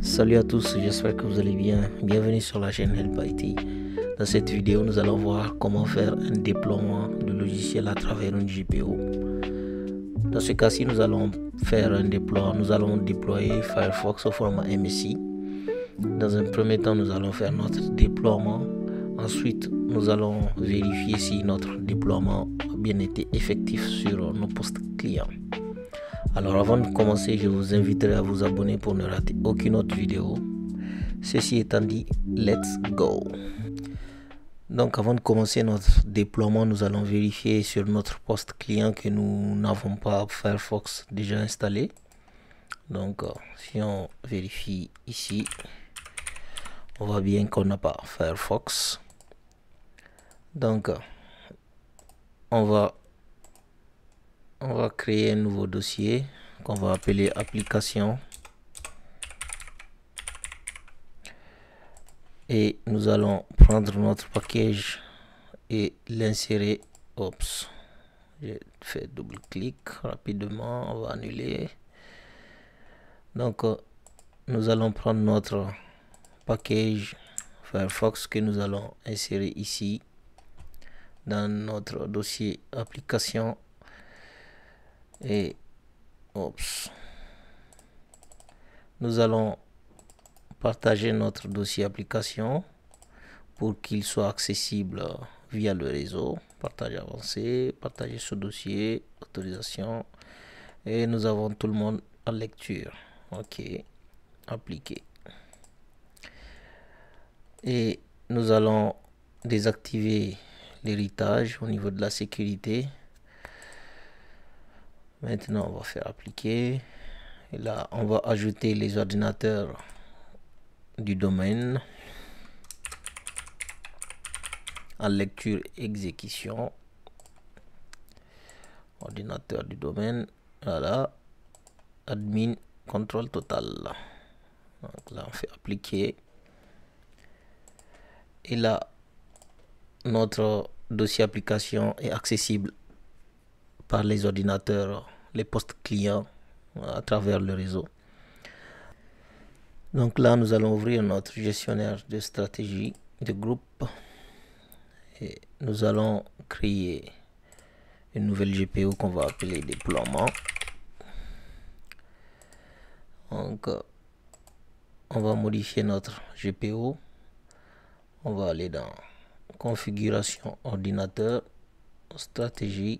Salut à tous, j'espère que vous allez bien. Bienvenue sur la chaîne Help IT. Dans cette vidéo, nous allons voir comment faire un déploiement de logiciel à travers une GPO. Dans ce cas-ci, nous allons déployer Firefox au format MSI. Dans un premier temps, nous allons faire notre déploiement. Ensuite, nous allons vérifier si notre déploiement a bien été effectif sur nos postes clients. Alors avant de commencer, je vous inviterai à vous abonner pour ne rater aucune autre vidéo. Ceci étant dit, let's go. Donc avant de commencer notre déploiement, nous allons vérifier sur notre poste client que nous n'avons pas Firefox déjà installé. Donc si on vérifie ici, on voit bien qu'on n'a pas Firefox. Donc on va créer un nouveau dossier qu'on va appeler application et nous allons prendre notre package et l'insérer. Oups, j'ai fait double clic rapidement, on va annuler. Donc nous allons prendre notre package Firefox que nous allons insérer ici dans notre dossier application et nous allons partager notre dossier application pour qu'il soit accessible via le réseau. Partage avancé, partager ce dossier, autorisation, et nous avons tout le monde en lecture. Ok, appliquer. Et nous allons désactiver l'héritage au niveau de la sécurité. Maintenant, on va faire appliquer. Et là, on va ajouter les ordinateurs du domaine en lecture exécution. Ordinateur du domaine, voilà, admin contrôle total. Donc là, on fait appliquer. Et là, notre dossier application est accessible par les ordinateurs, les postes clients à travers le réseau. Donc là, nous allons ouvrir notre gestionnaire de stratégie de groupe et nous allons créer une nouvelle GPO qu'on va appeler déploiement. Donc on va modifier notre GPO. On va aller dans configuration ordinateur, stratégie,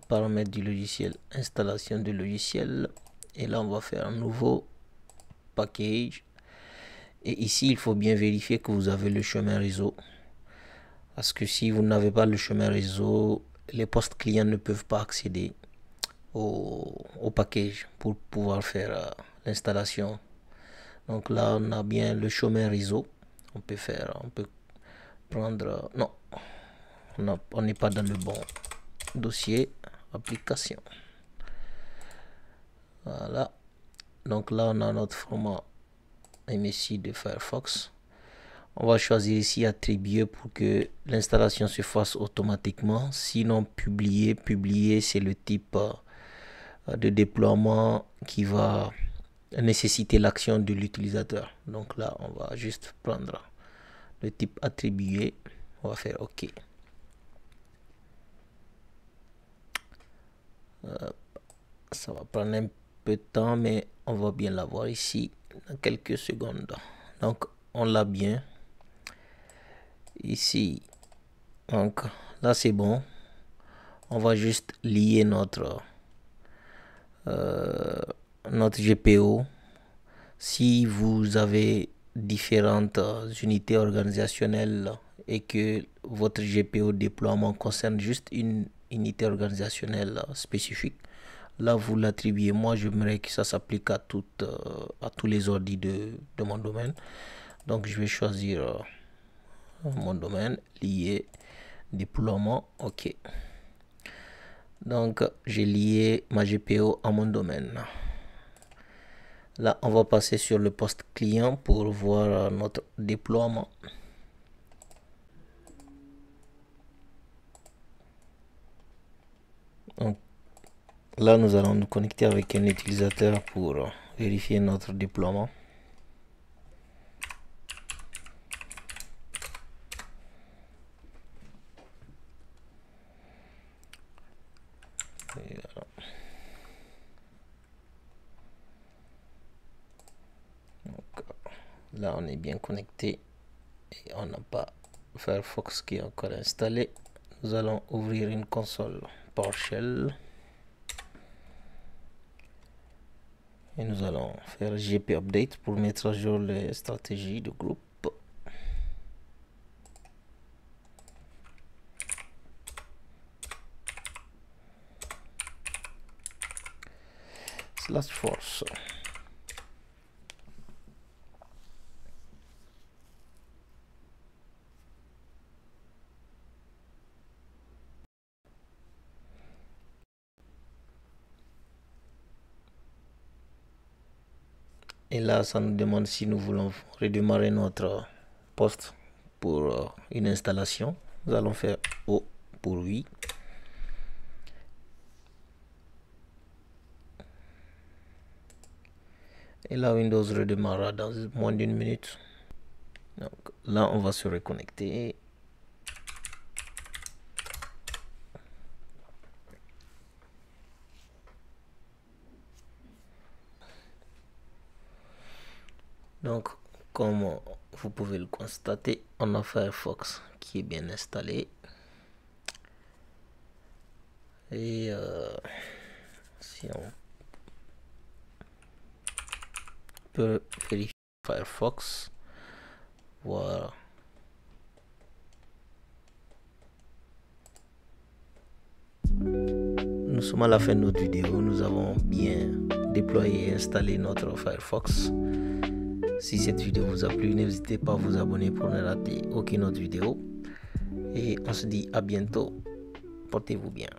paramètres du logiciel, installation du logiciel, et là on va faire un nouveau package. Et ici, il faut bien vérifier que vous avez le chemin réseau. Parce que si vous n'avez pas le chemin réseau, les postes clients ne peuvent pas accéder au package pour pouvoir faire l'installation. Donc là, on a bien le chemin réseau. On peut prendre... Non, on n'est pas dans le bon dossier application. Voilà. Donc là, on a notre format MSI de Firefox. On va choisir ici attribuer pour que l'installation se fasse automatiquement. Sinon publier c'est le type de déploiement qui va nécessiter l'action de l'utilisateur. Donc là, on va juste prendre le type attribué. On va faire OK. Ça va prendre un peu de temps, mais on va bien l'avoir ici dans quelques secondes. Donc on l'a bien ici. Donc là c'est bon. On va juste lier notre GPO. Si vous avez différentes unités organisationnelles et que votre GPO déploiement concerne juste une unité organisationnelle spécifique, là vous l'attribuez. Moi j'aimerais que ça s'applique à tous les ordis de mon domaine. Donc je vais choisir mon domaine, lié, déploiement, OK. Donc j'ai lié ma GPO à mon domaine. Là on va passer sur le poste client pour voir notre déploiement. Donc là nous allons nous connecter avec un utilisateur pour vérifier notre déploiement. Là, on est bien connecté et on n'a pas Firefox qui est encore installé. Nous allons ouvrir une console PowerShell et nous allons faire GP Update pour mettre à jour les stratégies de groupe. /force. Et là, ça nous demande si nous voulons redémarrer notre poste pour une installation. Nous allons faire O pour oui. Et là, Windows redémarrera dans moins d'une minute. Donc là, on va se reconnecter. Donc, comme vous pouvez le constater, on a Firefox qui est bien installé. Et si on peut vérifier Firefox, voilà. Nous sommes à la fin de notre vidéo. Nous avons bien déployé et installé notre Firefox. Si cette vidéo vous a plu, n'hésitez pas à vous abonner pour ne rater aucune autre vidéo. Et on se dit à bientôt. Portez-vous bien.